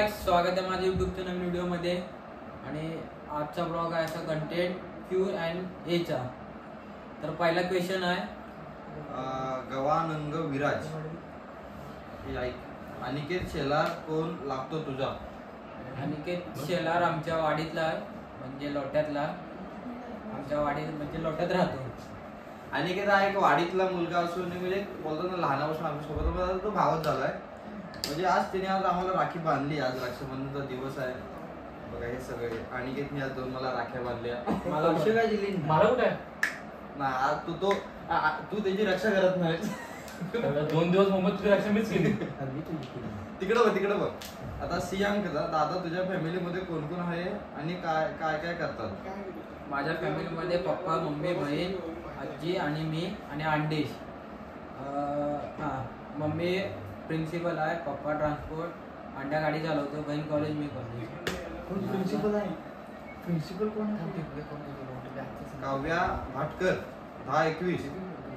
Guys, स्वागत आहे माझ्या यूट्यूबच्या नवीन व्हिडिओमध्ये. आणि आजचा ब्लॉग आहे असा कंटेंट Q&A चा. तर पहिला क्वेश्चन आहे गवानंग विराज, अनिकेत शेलार कोण लागतो तुझा? अनिकेत शेलार आमच्या वाडीतला आहे, म्हणजे लोट्यातला. आमच्या वाडीत म्हणजे लोट्यात राहतो. अनिकेत हा एक वाडीतला मुलगा असून म्हणजे बोलतो ना लहानापासून आमच्यासोबत तो भावच झालाय. म्हणजे आज तिने आज आम्हाला राखी बांधली. आज रक्षाबंधनचा दिवस आहे बघा. हे सगळे अनिकेतने आज दोन मला राख्या बांधल्या. मला वर्ष काय दिली मला कुठे ना आज तू त्याची रक्षा करत नाही. 2 दिवस मुंबईत तुझी रक्षा मीच केली. तिकडं बघ. आता सियांक दादा, तुझ्या फॅमिलीमध्ये कोण कोण आहे आणि काय काय काय करतात? माझ्या फॅमिलीमध्ये पप्पा, मम्मी, बहीण, आजी आणि मी आणि अंडेश. मम्मी प्रिन्सिपल आहे, पप्पा ट्रान्सपोर्ट, अंडा गाडी चालवतो, बहीण कॉलेज, मी कॉलेज. प्रिन्सिपल आहे. प्रिन्सिपल कोण आहे? काव्या भाटकर, 10-21.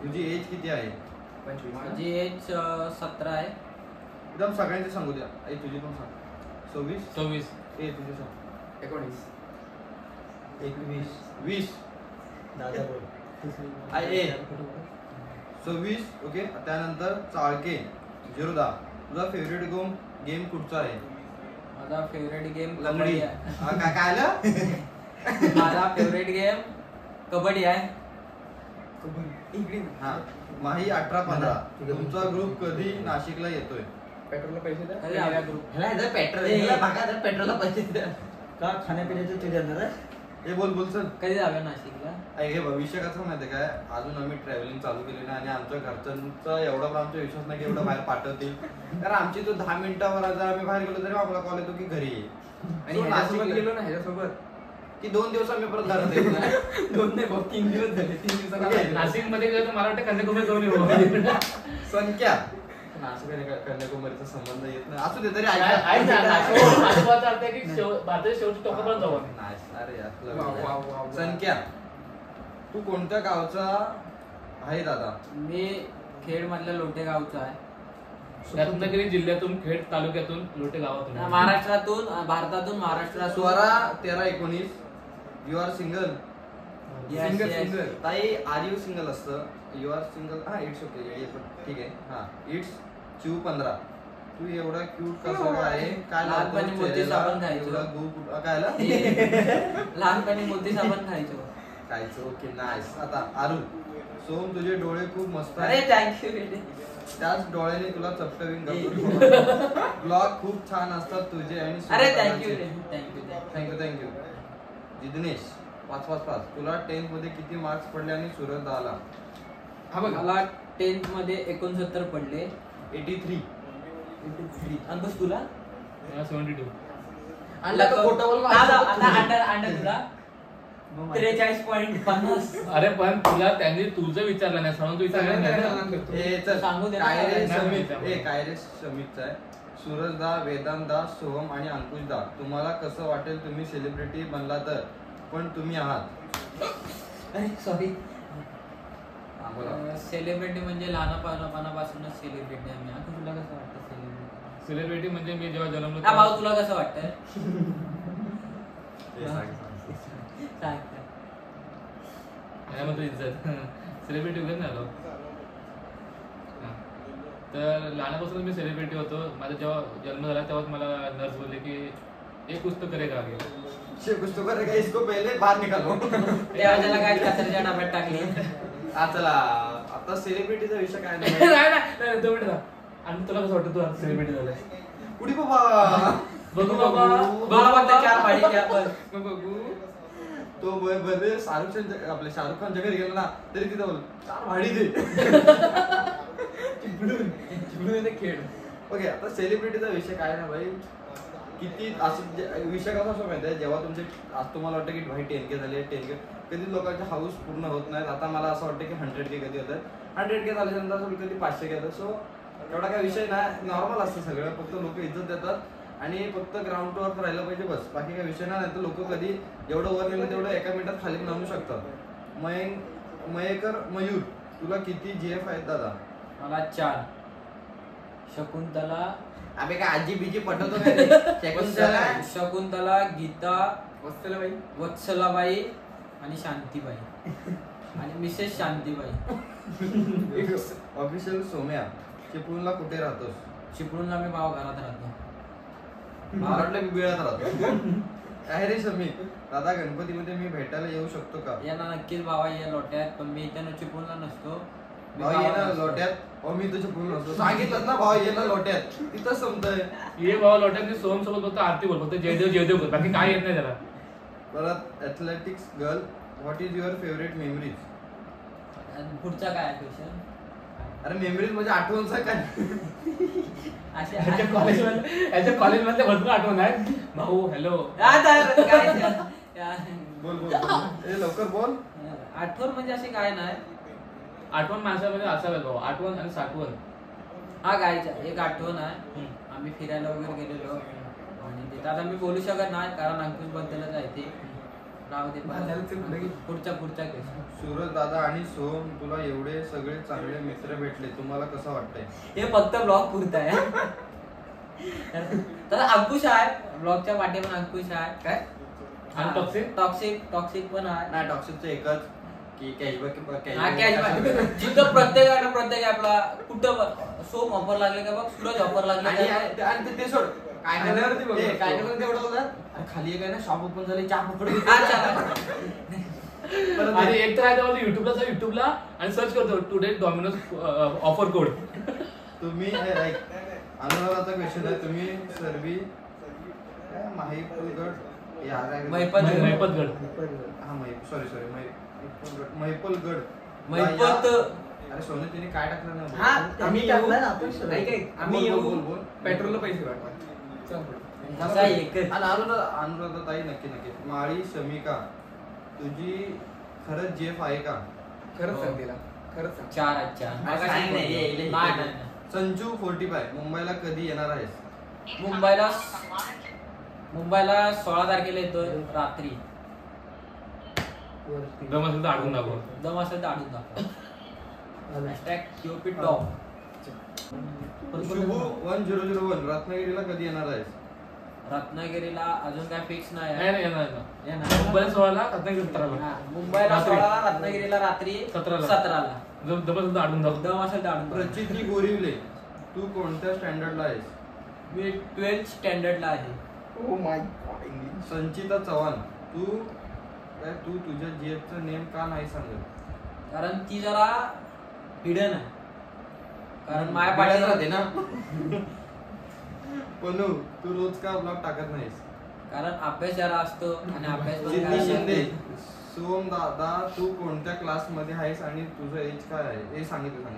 तुझी एज किती आहे? माझी एज 17 आहे. एकदम सगळ्यांचे सांगू द्या. आई तुझी पण सांग. 24. ए तुझी सांग. 19. 20. दादा बोल. आई ए 26. ओके. त्यानंतर चाळके 010. तुझा फेवरेट गेम कुठचा आहे? माझा फेवरेट गेम लंगडी. काय आलं? माझा फेवरेट गेम कबड्डी आहे. हा. माही 18-15. तुमचा ग्रुप कधी नाशिकला येतोय? पेट्रोलला पैसे द्या. कधी आला ग्रुप? पेट्रोलला पैसे द्या. का खाण्यापिण्याचं ते देणार आहे? हे बोल सर. कधी जाऊया नाशिकला? हे भविष्य कसं माहितीये काय, अजून आम्ही ट्रॅव्हलिंग चालू केली नाही आणि आमच्या घरच्यांचा एवढा पण आमचा विश्वास नाही की एवढं बाहेर पाठवतील. कारण आमची तो 10 मिनिटावर जर आम्ही बाहेर गेलो तरी आम्हाला कॉल येतो की घरी ये. आणि ह्याच्यासोबत गेलो ना, ह्याच्यासोबत की 2 दिवस आम्ही परत घरात येत नाही. 2 नाही भाऊ, 3 दिवस झाले. 3 दिवसाला नाशिक मध्ये गेलो तर मला वाटतं कन्याकुमारी करून येऊ. संख्या नाशिक कन्याकुमारीचा संबंध येत नाही. असू दे तरी शेवटी टोकापर्यंत जाऊ. अरे आपलं संख्या, तू कोणत्या गावचा आहे दादा? मी खेड मधल्या लोटे गावचा आहे. रत्नागिरी जिल्ह्यातून, खेड तालुक्यातून, लोटे गावातून. महाराष्ट्रातून, भारतातून महाराष्ट्रातून. Swara 13-19. You are single? Single. ताई आर यू सिंगल असतं. You are single. हा इट्स ओके. ठीक आहे. हा इट्स 15. तू एवढा क्यूट कसा आहे? काय लहानपणी मोती साबण खायचो. काय लहानपणी मोती साबण खायचो. Okay nice. आता आरू, सोम तुझे डोळे खूप मस्त अरे थँक्यू. त्याच डोळ्याने तुला चपटवीन. ब्लॉग खूप छान असतात तुझे. आणि अरे थँक्यू. थँक्यू. जिग्नेश 5-5-5. तुला 10th मध्ये किती मार्क्स पडले आणि सुरत आला? हा बघ, मला 10th मध्ये 69 पडले. 83. अंकुश तुला? 72. अंडा तुला 43.50. अरे पण तुला त्यांनी तुझं विचारलं नाही, सांगून तू विचारलं नाही. सांगू दे. काय रे समीपचा आहे. सूरजदा, वेदांतदा, सोहम आणि अंकुशदा, तुम्हाला कसं वाटेल तुम्ही सेलिब्रिटी बनला तर? पण तुम्ही आहात. सॉरी. सेलिब्रिटी म्हणजे लहानपणापासूनच सेलिब्रिटी आहे मी. आता तुला कसं वाटतं सेलिब्रिटी म्हणजे मी जेव्हा जन्मलो. भाऊ तुला कसं वाटतं? इज्जत सेलिब्रिटी वगैरे नाही आलो. तर लहानपासून मी सेलिब्रिटी होतो. माझा जेव्हा जन्म झाला तेव्हाच मला नर्स बोलले की एक कुछ तो करेगा आगे. कुछ तो करेगा, इसको पहिले बाहेर निकालो. त्याला काय कचऱ्याच्या डब्यात टाकली. चला आता सेलिब्रिटीचा विषय काय नाही. 2 मिनिटं. आणि तुला कसं वाटतं तू आता सेलिब्रिटी झालाय? कुठे बाबा बघू बाबा. मला वाटतं 4 पाडी घ्या पण. बघू तो बरे आपल्या शाहरुख खानच्या घरी गेला ना तरी तिथं बोल 4 भाडी दे. खेळ. ओके. आता सेलिब्रिटीचा विषय काय ना भाई, किती असं विषय कसा असं माहिती आहे, जेव्हा तुमचे आज तुम्हाला वाटतं की भाई 10K झाले, 10K कधी लोकांचे हाऊस पूर्ण होत नाहीत. आता मला असं वाटतं की 100K कधी होतं. 100K झाल्यानंतर कधी 500K येतं. सो एवढा काय विषय नाही, नॉर्मल असतं सगळं. फक्त लोक इज्जत देतात आणि फक्त ग्राउंड वर राहिलं पाहिजे बस. बाकी काही विषय नाही. तर लोक कधी जेवढं वर गेलं तेवढं 1 मिनिटात खाली आणू शकतात. मयेकर मयूर, तुला किती GF आहेत दादा? मला 4. शकुंतला, अबे काय आजी बीजी पटवतो काय रे? शकुंतला, गीता, वत्सलाबाई आणि शांतीबाई आणि मिसेस शांतीबाई. ऑफिशियल सोम्या, चिपळूणला कुठे राहतोस? चिपळूणला मी भाव घरात राहतो. महाराष्ट्राला मी बिळात राहतो. काय रे समी, दादा गणपतीमध्ये मी भेटायला येऊ शकतो का? यांना नक्कीच भावा ये लोट्यात, पण मी इथे चिपळूणला नसतो. मी भाऊ ये गावात ना असतो. लोट्यात. अहो मी तुझ्या चिपळूण नसतो. सांगितलं ना भाऊ ये ना लोट्यात. तिथं समजतंय. ये बाबा लोट्यांनी सोहम सोबत फक्त आरती बोल, फक्त जयदेव बोल, बाकी काय येत नाही त्याला. परत athletics girl, what is your favourite memories? आणि पुढचा काय क्वेश्चन? अरे मेमरीज म्हणजे आठवणचा काय? याच्या कॉलेजमधल्या भरपूर आठवण आहे. भाऊ हॅलो, बोल बोल ए लवकर बोल. आठवण म्हणजे असे काय नाही. आठवण माणसामध्ये असाव्यात भाऊ, आठवण आणि साठवण. हा गायचा एक आठवण आहे. आम्ही फिरायला वगैरे गेलेलो आणि तिथं आता मी बोलू शकत नाही कारण अंकुश बद्दलच आहे ते. राहू दे. पुढचा क्वेश्चन. सूरज दादा आणि सोहम, तुला एवढे सगळे चांगले मित्र भेटले, तुम्हाला कसं वाटतंय? हे फक्त ब्लॉग पुरत आहे. तर अंकुश आहे ब्लॉगच्या पाठीवर, अंकुश आहे काय आणि टॉक्सिक पण आहे. नाही टॉक्सिकचं एकच की कॅशबॅक जिथं प्रत्येक आपला कुठं सोम ऑफर लागले का बघ, सूरज ऑफर लागले आणि ते सोड काय करणार तेवढं होतं. खाली एक आहे ना शॉप ओपन झाले, चहा पकड. आणि एक तर आहे युट्यूबला आणि सर्च करतो टुडे डॉमिनोज ऑफर कोड. तुम्ही अनुराधाचा क्वेश्चन आहे. तुम्ही सर्वी महिपलगड मैपतगड हा सॉरी महिपलगड अरे सोने तिने काय टाकलं ना? आम्ही टाकलं ना आपण आम्ही येऊ पेट्रोलला पैसे अनुराधा ताई नक्की माळी शमिका, तुझी खरंच जेफ आहे का? खरंच सांग तिला, खरंच सांग. 4 संजू 45, मुंबईला कधी येणार आहेस? मुंबईला 16 तारखेला येतोय रात्री. दम असेल तर आढळून दाखव. टॉप. शुभू 1001, रत्नागिरीला कधी येणार आहेस? रत्नागिरीला अजून काय फिक्स नाही. मुंबईला 16ला, रत्नागिरी 17ला. मुंबईला 16ला, रत्नागिरीला रात्री 17ला. दम असेल तर आढळून दाखव. दम असेल तर आढळून. प्रचिती गोरिवले, तू कोणत्या स्टँडर्डला आहेस? मी 12th स्टँडर्डला आहे. संचिता चव्हाण, तू तुझ्या जीएफचं नेम का नाही सांगत? कारण ती जरा हिडन आहे. कारण माया पाठी राहते ना. पनू, तू रोज का ब्लॉग टाकत नाहीस? कारण अभ्यास जरा असतो आणि अभ्यास सिद्धी शिंदे, सोम दादा तू कोणत्या क्लास मध्ये आहेस आणि तुझं एज काय आहे? हे सांगितलं.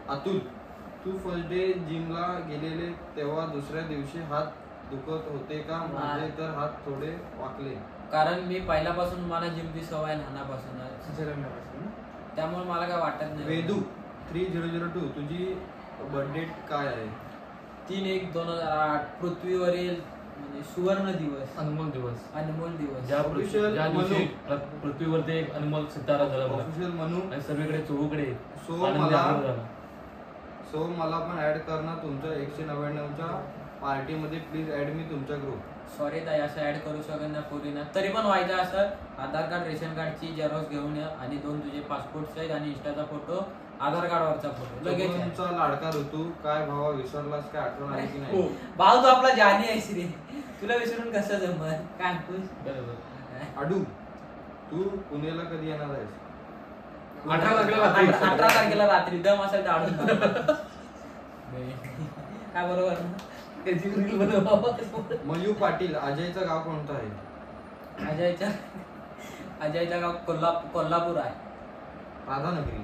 अतुल, तू फर्स्ट डे जिमला गेलेले तेव्हा दुसऱ्या दिवशी हात दुखत होते का? माझे तर हात थोडे वाकले. कारण मी पहिल्यापासून मला जिमची सवय लहानापासून आहे, त्यामुळे मला काय वाटत नाही. वेदू 3002, तुझी बर्थडे काय आहे? 3/1/2008, पृथ्वीवरील म्हणजे सुवर्ण दिवस, अनमोल दिवस. ज्या दिवशी पृथ्वीवरती एक अनमोल सितारा झाला ऑफिशियल म्हणू आणि सगळीकडे चोहूकडे सो मला पण ऍड कर ना तुमच्या 199च्या पार्टीमध्ये, प्लीज ऍड मी तुमच्या ग्रुप. सॉरी ताई, असं ऍड करू शकत नाही पोरीना. तरी पण व्हायचं असं आधार कार्ड, रेशन कार्डची जेरॉक्स घेऊन या आणि 2 तुझे पासपोर्ट साईज आणि इंस्टाचा फोटो, आधार कार्डवरचा फोटो लगेच. तुमचा लाडका ऋतू, काय भावा विसरलास काय? आठवण आली की नाही? भाऊ तू आपला जानी आहेस रे, तुला विसरून कसं जमत? काय अंकुश? अडू, तू पुण्याला कधी येणार आहेस? 18 तारखेला रात्री. दम असेल तर आढळून काय बरोबर ना? मयू पाटील, अजयचं गाव कोणतं आहे? अजयचं गाव कोल्हापूर आहे. राधानगरी.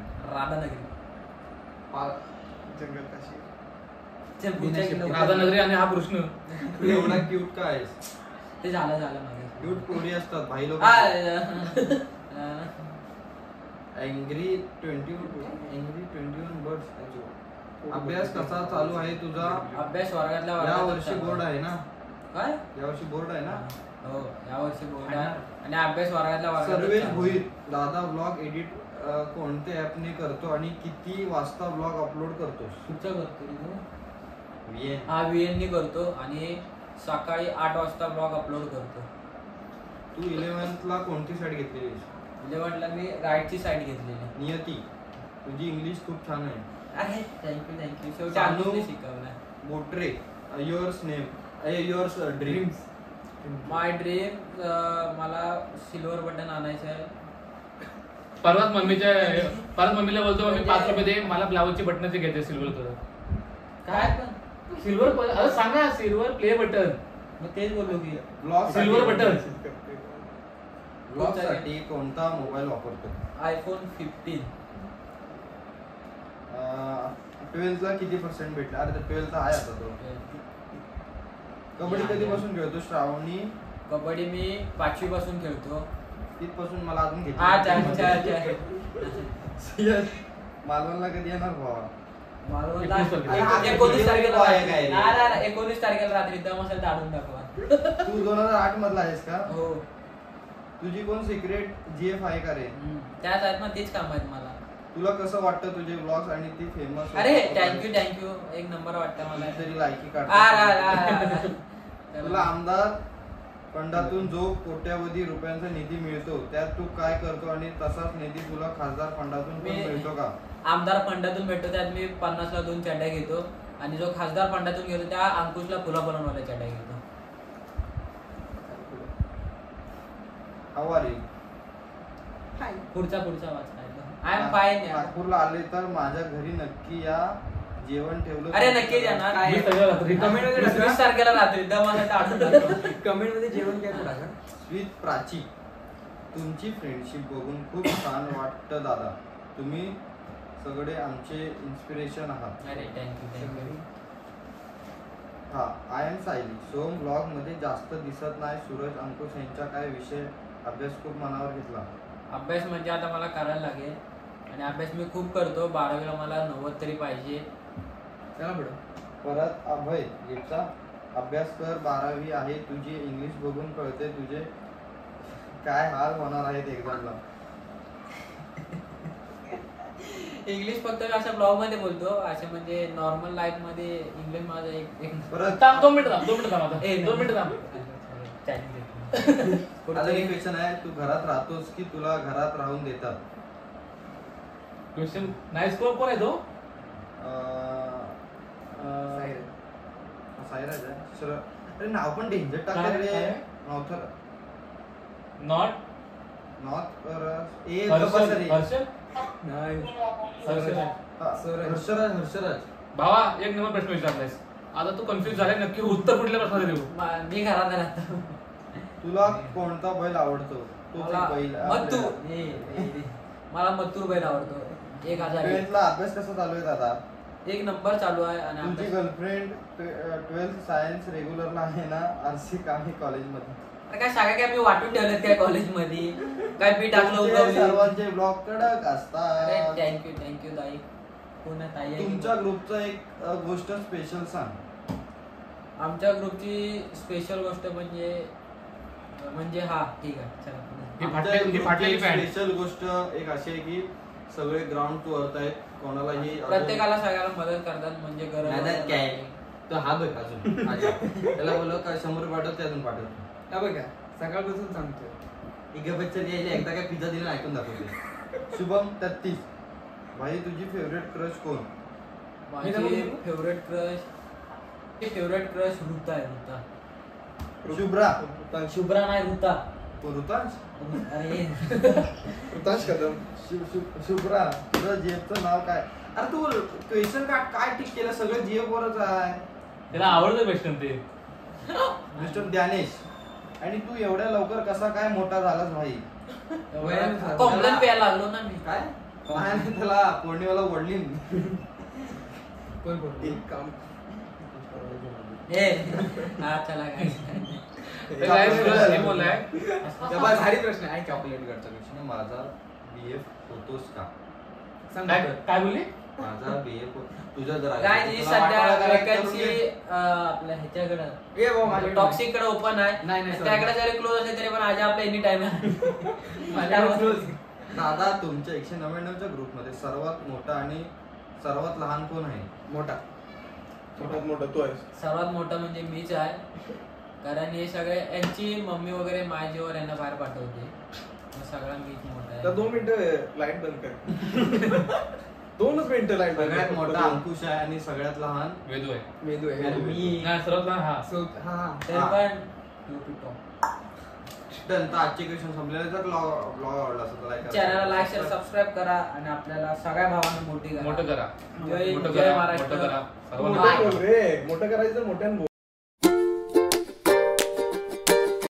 राधानगरी आणि हा कृष्ण. तू एवढा क्यूट का आहेस? ते झालं माझं. क्यूट पोरी असतात भाई लोक. Angry 21 birds. अभ्यास कसा चालू आहे तुझा? अभ्यास वर्गातल्या या वर्षी बोर्ड आहे ना? काय या वर्षी बोर्ड आहे ना? हो, या वर्षी बोर्ड आहे आणि अभ्यास वर्गातल्या सर्वेश भोईर, दादा ब्लॉग एडिट कोणत्या ऍपने करतो आणि किती वाजता ब्लॉग अपलोड करतोस? तुमचं करतो हा VN करतो आणि सकाळी 8 वाजता ब्लॉग अपलोड करतो. तू 11th ला कोणती साईड घेतलेली? 11th ला मी राईटची साईड घेतलेली. नियती, तुझी इंग्लिश खूप छान आहे. अरे थँक्यू शेवटी सानू आम्ही शिकवलं. मोटरे, युअर्स नेम, युअर्स ड्रीम्स. माय ड्रीम मला सिल्वर बटन आणायचं आहे. परवाच मम्मीला बोलतो मी 5 रुपये दे, मला ब्लाऊजची बटन ते घेते सिल्वर कलर. काय पण सिल्वर, अरे सांगा सिल्वर प्ले बटन. मग तेच बोललो की ब्लॉग सिल्वर बटन. ब्लॉग साठी कोणता मोबाईल वापरतो? iPhone 15. 12th ला किती % भेटले? अरे 12th आहे आता तो. कबड्डी कधीपासून खेळतो? श्रावणी. कबड्डी मी 5वी पासून खेळतो. तिथपासून मला अजून घेतली. मालवणला कधी येणार भावा? 19 तारखेला रात्री दम असेल दाडून दाखवा. तू 2008 मधला आहेस का? हो. तुझी कोण सिक्रेट GF आहे का रे? त्याच आहेत ना, तेच काम आहेत मला. तुला कसं वाटतं तुझे ब्लॉग्स आणि ती फेमस? अरे थँक्यू एक नंबर वाटतं मला. तरी लायकी काढतो. तुला आमदार फंडातून जो कोट्यावधी रुपयांचा निधी मिळतो त्यात तू काय करतो आणि तसाच निधी तुला खासदार फंडातून पण मिळतो का? आमदार फंडातून भेटतो, त्यात मी 50 ला 2 चड्ड्या घेतो आणि जो खासदार फंडातून घेतो त्या अंकुशला फुला बनवल्या चड्ड्या घेतो. How are you? पुढचा वाचता आय एम फाईन. नागपूरला आले तर माझ्या घरी नक्की या, जेवण ठेवलं. अरे नक्की येणार. कमेंट मध्ये 20 तारखेला रात्री कमेंट मध्ये जेवण काय टाका. स्वीट प्राची, तुमची फ्रेंडशिप बघून खूप छान वाटतं दादा. तुम्ही सगळे आमचे इन्स्पिरेशन आहात. अरे थँक्यू. हा, I am Sayali. Some blog मध्ये जास्त दिसत नाही. सूरज अंकुश यांचा काय विषय? अभ्यास खूप मनावर घेतला. अभ्यास म्हणजे आता मला करायला लागेल आणि अभ्यास मी खूप करतो. 12वीला मला 90 तरी पाहिजे. चला पुढं. परत अभय याचा अभ्यास कर. 12वी आहे तुझी. इंग्लिश बघून कळते तुझे काय हाल होणार आहेत एक्झामला. इंग्लिश फक्त मी अशा ब्लॉग मध्ये बोलतो, असे म्हणजे नॉर्मल लाईफ मध्ये इंग्लिश माझं एक परत 2 मिनिटं थांब. आता एक क्वेश्चन आहे, तू घरात राहतोस की तुला घरात राहून देतात? क्वेश्चन नाही. स्कोर कोण आहे तो? सायराज आहे. अरे नाव पण डेंजर टाकलं रे. हर्षराज. भावा एक नंबर प्रश्न विचारलायस. आता तू कन्फ्युज झालाय, नक्की उत्तर कुठल्या प्रश्नाचं देऊ? मी घरात राहतो. तुला कोणता बैल आवडतो? मला मथुर बैल आवडतो. 1000 ला अभ्यास कसा चालू आहे दादा? एक नंबर चालू आहे. आणि तुमची गर्लफ्रेंड 12th सायन्स रेग्युलरला आहे ना? RC काही कॉलेजमध्ये? काय सांगा, काय मी वाटून ठेवलं काय कॉलेजमध्ये? काय पी टाकलं? सर्वांचे ब्लॉग कडक असतात. थँक्यू ताई. पुन्हा ताई. तुमच्या ग्रुपचं एक गोष्ट स्पेशल सांग. आमच्या ग्रुपची स्पेशल गोष्ट म्हणजे हा ठीक आहे चला. स्पेशल गोष्ट एक अशी आहे की सगळे ग्राउंड टू अर्थ आहेत. कोणालाही प्रत्येकाला सगळ्याला मदत करतात. म्हणजे मदत काय? तो हा बघ अजून त्याला बोललो का 100 रुपये पाठवते, अजून पाठवतो. हा बघा सकाळपासून सांगतोय. एक बच्चन यायला एकदा काय पिझ्झा दिला ऐकून दाखवते. शुभम 33. भाई तुझी फेवरेट क्रश कोण? माझी फेवरेट क्रश ऋता आहे. शुभ्रा नाही ऋता. अरे ऋतांश कदम. शुभ्रा. तुझं जीएफचं नाव काय? अरे तू क्वेश्चन काय टिक केलं? सगळं जीएफ वरच आहे. त्याला आवडतं क्वेश्चन ते. मिस्टर ज्ञानेश. आणि तू एवढ्या लवकर कसा काय मोठा झालास भाई? कॉम्प्लेन प्यायला लागलो ना मी. काय त्याला पौर्णिमेला वडली. काम चला भारी प्रश्न आहे. चॉकलेट गडचा प्रश्न. माझा BF होतोस का? काय बोलली? माझा BF तुझ्या जरा काय सध्या वॅकन्सी आपल्या ह्याच्याकडे टॉक्सिक कडे ओपन आहे. त्याकडे जरी क्लोज असेल तरी पण आज आपला एनी टाइम आहे. दादा तुमच्या 199च्या ग्रुपमध्ये सर्वात मोठा आणि सर्वात लहान कोण आहे? मोठा. सर्वात मोठा तू आहेस. सर्वात मोठा म्हणजे मीच आहे, कारण हे सगळे यांची मम्मी वगैरे माझ्या जीवावर यांना बाहेर पाठवते, मग सगळा मीच मोठा तर 2 आहे. मिनिटं लाईट बंद कर. 2च मिनिटं लाईट बंद सगळ्यात कर. मोठा अंकुश आहे आणि सगळ्यात लहान वेदू आहे. मेंदू आहे. आणि मी नाही सर्वात लहान हा. हा. तरी पण UP top. तर आजचे क्वेश्चन संपलेले. जर ब्लॉग आवडला असेल तर like करा. चॅनलला लाईक शेअर सबस्क्राईब करा आणि आपल्याला सगळ्या भावांना मोठी करा. मोठं करा. जय मोठं जय करा. महाराष्ट्र. मोठं करा. सर्वांना मोठं बोल रे, मोठं करायचं मोठ्यानं बोल.